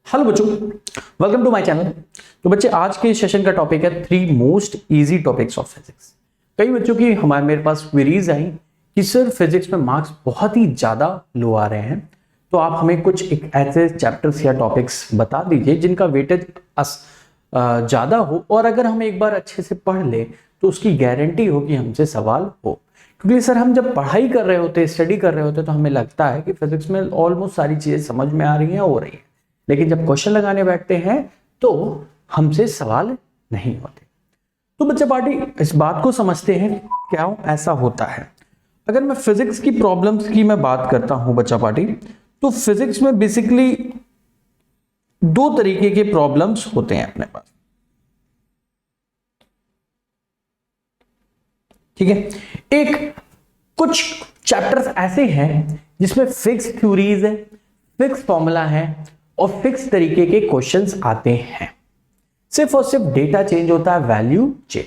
Hello बच्चों, welcome to my channel. तो बच्चे, आज के सेशन का टॉपिक है 3 most easy topics of physics. कई बच्चों की मेरे पास क्वेरीज आई कि सर फिजिक्स में मार्क्स बहुत ही ज्यादा लो आ रहे हैं, तो आप हमें कुछ एक ऐसे चैप्टर्स या टॉपिक्स बता दीजिए जिनका वेटेज ज्यादा हो और अगर हम एक बार अच्छे से पढ़ ले तो उसकी गारंटी हो कि हमसे सवाल हो। क्योंकि सर हम जब पढ़ाई कर रहे होते, स्टडी कर रहे होते, तो हमें लगता है कि फिजिक्स में ऑलमोस्ट सारी चीजें समझ में आ रही हैं, हो रही हैं, लेकिन जब क्वेश्चन लगाने बैठते हैं तो हमसे सवाल नहीं होते। तो बच्चा पार्टी इस बात को समझते हैं क्या ऐसा होता है। अगर मैं फिजिक्स की प्रॉब्लम्स की मैं बात करता हूं बच्चा पार्टी, तो फिजिक्स में बेसिकली 2 तरीके के प्रॉब्लम्स होते हैं अपने पास, ठीक है। एक कुछ चैप्टर्स ऐसे हैं जिसमें फिक्स थ्योरीज है, फिक्स फॉर्मूला है और फिक्स तरीके के क्वेश्चंस आते हैं। सिर्फ और सिर्फ डेटा चेंज होता है, वैल्यू चेंज।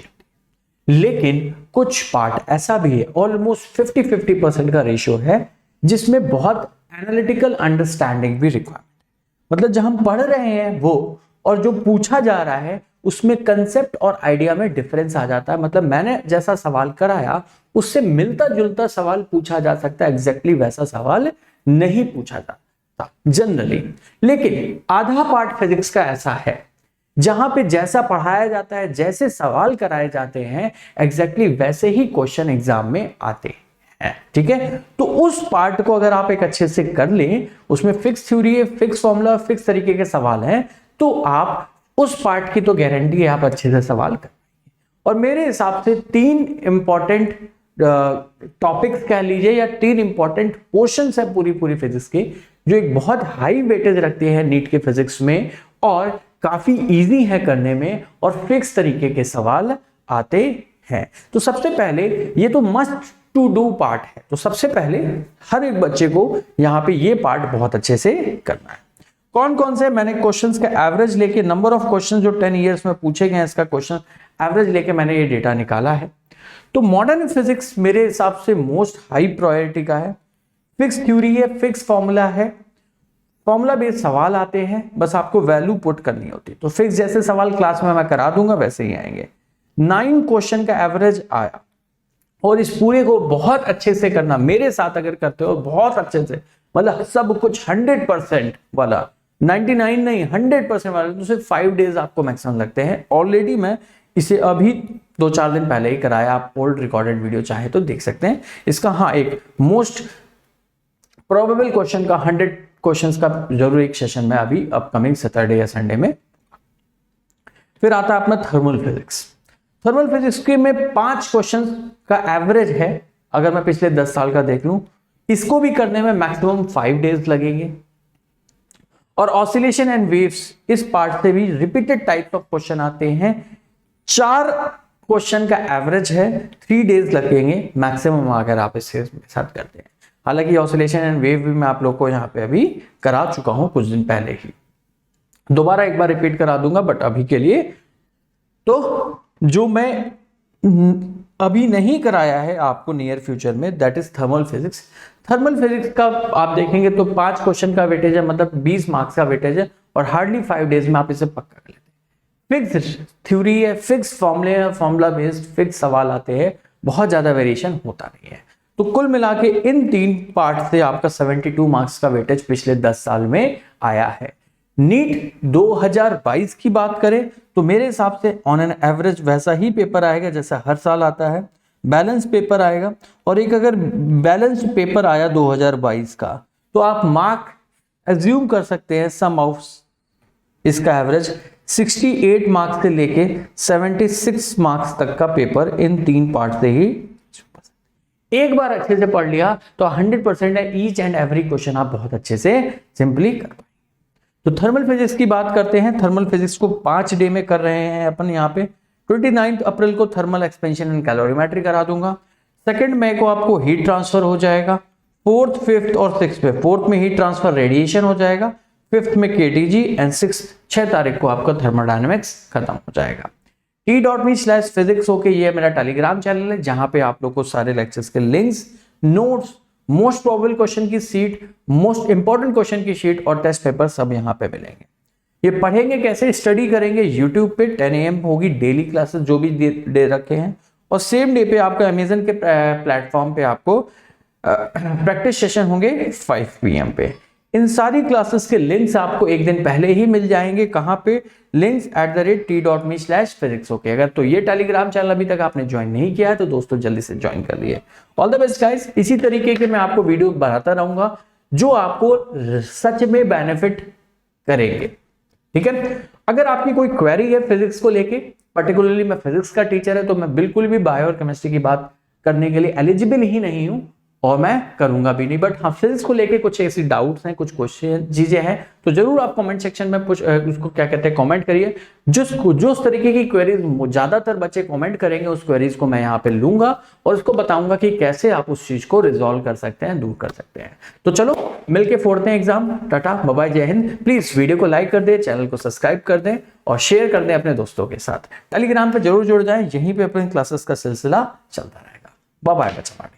लेकिन कुछ पार्ट ऐसा भी है, ऑलमोस्ट 50-50% का रेशियो है, जिसमें बहुत एनालिटिकल अंडरस्टैंडिंग भी रिक्वायर्ड। मतलब जब हम पढ़ रहे हैं वो और जो पूछा जा रहा है उसमें कंसेप्ट और आइडिया में डिफरेंस आ जाता है। मतलब मैंने जैसा सवाल कराया उससे मिलता जुलता सवाल पूछा जा सकता है, एग्जैक्टली वैसा सवाल नहीं पूछा जाता जनरली। लेकिन आधा पार्ट फिजिक्स का ऐसा है जहां पे जैसा पढ़ाया जाता है, जैसे सवाल कराए जाते हैं, एग्जैक्टली वैसे ही क्वेश्चन एग्जाम में आते हैं, ठीक है। तो उस पार्ट को अगर आप एक अच्छे से कर लें, उसमें फिक्स थ्योरी है, फिक्स फॉर्मूला, फिक्स तरीके के सवाल हैं, तो आप उस पार्ट की तो गारंटी है आप अच्छे से सवाल कर। और मेरे हिसाब से 3 इंपॉर्टेंट टॉपिक्स कह लीजिए या 3 इंपॉर्टेंट पोर्शंस है पूरी फिजिक्स के, जो एक बहुत हाई वेटेज रखते हैं नीट के फिजिक्स में और काफी इजी है करने में और फिक्स तरीके के सवाल आते हैं। तो सबसे पहले ये तो मस्ट टू डू पार्ट है, तो सबसे पहले हर एक बच्चे को यहां पे ये पार्ट बहुत अच्छे से करना है। कौन कौन से मैंने क्वेश्चंस का एवरेज लेके, नंबर ऑफ क्वेश्चन जो 10 इयर्स में पूछे गए हैं, इसका क्वेश्चन एवरेज लेके मैंने ये डेटा निकाला है। तो मॉडर्न फिजिक्स मेरे हिसाब से मोस्ट हाई प्रायोरिटी का है। फिक्स थ्योरी है, फिक्स फॉर्मूला है, फॉर्मूला बेस्ड सवाल आते हैं, बस आपको वैल्यू पुट करनी होती है। तो फिक्स जैसे सवाल क्लास में मैं करा दूंगा वैसे ही आएंगे। 9 क्वेश्चन का एवरेज आया और इस पूरे को बहुत अच्छे से करना, मेरे साथ अगर करते हो बहुत अच्छे से, मतलब सब कुछ 100% वाला, 99 नहीं 100% वाला, तो सिर्फ 5 डेज आपको मैक्सिमम लगते हैं। ऑलरेडी मैं इसे अभी 2-4 दिन पहले ही कराया, आप ओल्ड रिकॉर्डेड वीडियो चाहे तो देख सकते हैं इसका। हाँ, एक मोस्ट प्रोबेबल क्वेश्चन का 100 क्वेश्चंस का जरूर एक सेशन में अभी अपकमिंग सैटरडे या संडे में। फिर आता है अपना थर्मल फिजिक्स। थर्मल फिजिक्स के में 5 क्वेश्चन का एवरेज है, अगर मैं पिछले 10 साल का देख लूं, इसको भी करने में मैक्सिमम 5 डेज लगेंगे। और ऑसिलेशन एंड वेव्स, इस पार्ट से भी रिपीटेड टाइप ऑफ क्वेश्चन आते हैं। 4 क्वेश्चन का एवरेज है, 3 डेज लगेंगे मैक्सिमम अगर आप इसके साथ करते हैं। हालांकि ऑसिलेशन एंड वेव भी मैं आप लोग को यहाँ पे अभी करा चुका हूं कुछ दिन पहले ही, दोबारा एक बार रिपीट करा दूंगा, बट अभी के लिए तो जो मैं अभी नहीं कराया है आपको नियर फ्यूचर में, that is thermal physics. Thermal physics का आप देखेंगे तो 5 क्वेश्चन का वेटेज है, मतलब 20 मार्क्स का वेटेज है और हार्डली 5 डेज में आप इसे पक्का कर लेते हैं। फिक्स थ्योरी है, फिक्स फॉर्मूले है, फॉर्मूला बेस्ड फिक्स सवाल आते हैं, बहुत ज्यादा वेरिएशन होता नहीं है। तो कुल मिला के इन 3 पार्ट से आपका 72 मार्क्स का वेटेज पिछले 10 साल में आया है। नीट 2022 की बात करें तो मेरे हिसाब से ऑन एन एवरेज वैसा ही पेपर आएगा जैसा हर साल आता है, बैलेंस पेपर आएगा। और एक अगर बैलेंस पेपर आया 2022 का, तो आप मार्क एज्यूम कर सकते हैं सम ऑफ इसका एवरेज 68 मार्क्स से लेके 76 मार्क्स तक का पेपर इन 3 पार्ट से ही एक बार अच्छे से पढ़ लिया तो 100% है, ईच एंड एवरी क्वेश्चन आप बहुत अच्छे से सिंपली कर पाएंगे। तो थर्मल फिजिक्स की बात करते हैं। थर्मल फिजिक्स को 5 डे में कर रहे हैं अपन यहाँ पे। 29 अप्रैल को थर्मल एक्सपेंशन एंड कैलोरीमेट्री करा दूंगा। 2 मई को आपको हीट ट्रांसफर हो जाएगा। 4th, 5th और 6th में, 4th में हीट ट्रांसफर रेडिएशन हो जाएगा, 5th में केटीजी एंड 6 तारीख को आपका थर्मोडायनेमिक्स खत्म हो जाएगा। t.me/physics होके ये मेरा टेलीग्राम चैनल है, जहां पे आप लोग को सारे लेक्चर्स के links, notes, most probable question की शीट, मोस्ट इंपॉर्टेंट क्वेश्चन की शीट और टेस्ट पेपर सब यहाँ पे मिलेंगे। ये पढ़ेंगे कैसे, स्टडी करेंगे यूट्यूब पे 10 AM होगी डेली क्लासेस जो भी दे रखे हैं, और सेम डे पे आपको अमेजन के प्लेटफॉर्म पे आपको प्रैक्टिस सेशन होंगे 5 PM पे। इन सारी क्लासेस के लिंक्स आपको एक दिन पहले ही मिल जाएंगे। कहां पे? links@t.me/physics। ओके, अगर तो ये टेलीग्राम चैनल अभी तक आपने ज्वाइन नहीं किया है तो दोस्तों जल्दी से ज्वाइन कर लिए। All the best guys. इसी तरीके के मैं आपको वीडियो बनाता रहूंगा जो आपको सच में बेनिफिट करेंगे, ठीक है। अगर आपकी कोई क्वेरी है फिजिक्स को लेके, पर्टिकुलरली मैं फिजिक्स का टीचर है तो मैं बिल्कुल भी बायो और केमिस्ट्री की बात करने के लिए एलिजिबल ही नहीं हूं और मैं करूंगा भी नहीं, बट हाँ फिजिक्स को लेके कुछ ऐसी डाउट्स हैं, कुछ क्वेश्चन चीजें हैं तो जरूर आप कमेंट सेक्शन में उसको क्या कहते हैं कमेंट करिए। जो उस तरीके की क्वेरीज ज्यादातर बच्चे कमेंट करेंगे उस क्वेरीज को मैं यहाँ पे लूंगा और उसको बताऊंगा कि कैसे आप उस चीज को रिजॉल्व कर सकते हैं, दूर कर सकते हैं। तो चलो मिलके फोड़ते हैं एग्जाम। टाटा बाय बाय, जय हिंद। प्लीज वीडियो को लाइक कर दें, चैनल को सब्सक्राइब कर दें और शेयर कर दें अपने दोस्तों के साथ। टेलीग्राम पे जरूर जुड़ जाएं, यहीं पे अपनी क्लासेस का सिलसिला चलता रहेगा। बाय बाय बच्चा।